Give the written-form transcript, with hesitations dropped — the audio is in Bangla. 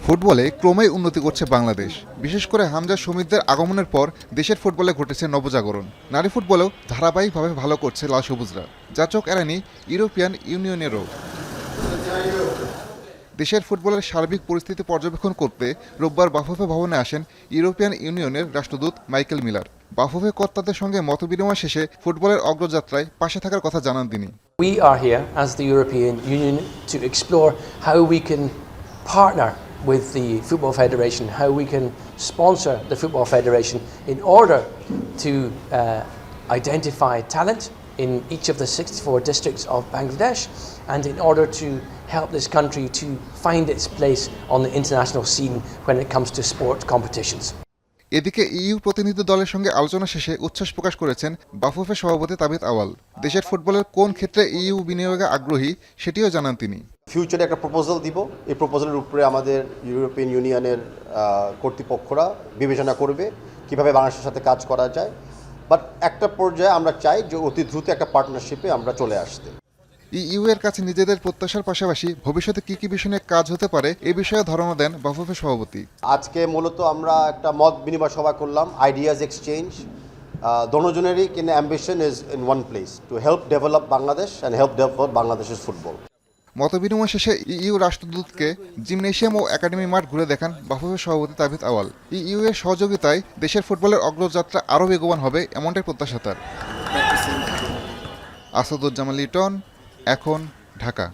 ফুটবলে ক্রমেই উন্নতি করছে বাংলাদেশ। বিশেষ করে হামজা শমীদদের আগমনের পর দেশের ফুটবলে ঘটেছে নবজাগরণ। নারী ফুটবলেও ধারাবাহিকভাবে ভালো করছে লাল সবুজরা, যা চোখ এড়ায়নি ইউরোপিয়ান ইউনিয়নেরও। দেশের ফুটবলের সার্বিক পরিস্থিতি পর্যবেক্ষণ করতে রোববার বাফুফে ভবনে আসেন ইউরোপিয়ান ইউনিয়নের রাষ্ট্রদূত মাইকেল মিলার। বাফুফে কর্তাদের সঙ্গে মতবিনিময় শেষে ফুটবলের অগ্রযাত্রায় পাশে থাকার কথা জানান তিনি। We are here as the European Union to explore how we can partner with the Football Federation, how we can sponsor the Football Federation in order to identify talent in each of the 64 districts of Bangladesh and in order to help this country to find its place on the international scene when it comes to sport competitions. এদিকে ইইউ প্রতিনিধি দলের সঙ্গে আলোচনা শেষে উচ্ছ্বাস প্রকাশ করেছেন বাফুফে সভাপতি তাবিত আওয়াল। দেশের ফুটবলের কোন ক্ষেত্রে ইইউ বিনিয়োগে আগ্রহী সেটিও জানান তিনি। ফিউচারে একটা প্রপোজাল দিব, এই প্রপোজালের উপরে আমাদের ইউরোপিয়ান ইউনিয়নের কর্তৃপক্ষরা বিবেচনা করবে কিভাবে বাংলাদেশের সাথে কাজ করা যায়। বাট একটা পর্যায়ে আমরা চাই যে অতি দ্রুত একটা পার্টনারশিপে আমরা চলে আসতে। ইইউ এর কাছে নিজেদের প্রত্যাশার পাশাপাশি ভবিষ্যতে কি বিষয় নিয়ে কাজ হতে পারে এ বিষয়ে ধারণা দেন বাফুফে সভাপতি। আজকে মূলত আমরা একটা মত বিনিময় সভা করলাম, আইডিয়াজ এক্সচেঞ্জ। দোনোজনেরই কিন্তু ambition is in one place, to help develop Bangladesh and help develop বাংলাদেশের ফুটবল। মতবিনিময় শেষে ইইউ রাষ্ট্রদূতকে জিমনেশিয়াম ও একাডেমি মাঠ ঘুরে দেখান বাফুফে সভাপতি তাবিত আওয়াল। ইইউ এর সহযোগিতায় দেশের ফুটবলের অগ্রযাত্রা আরও বেগবান হবে এমনটাই প্রত্যাশা তার। আসাদুজ্জামান লিটন, এখন, ঢাকা।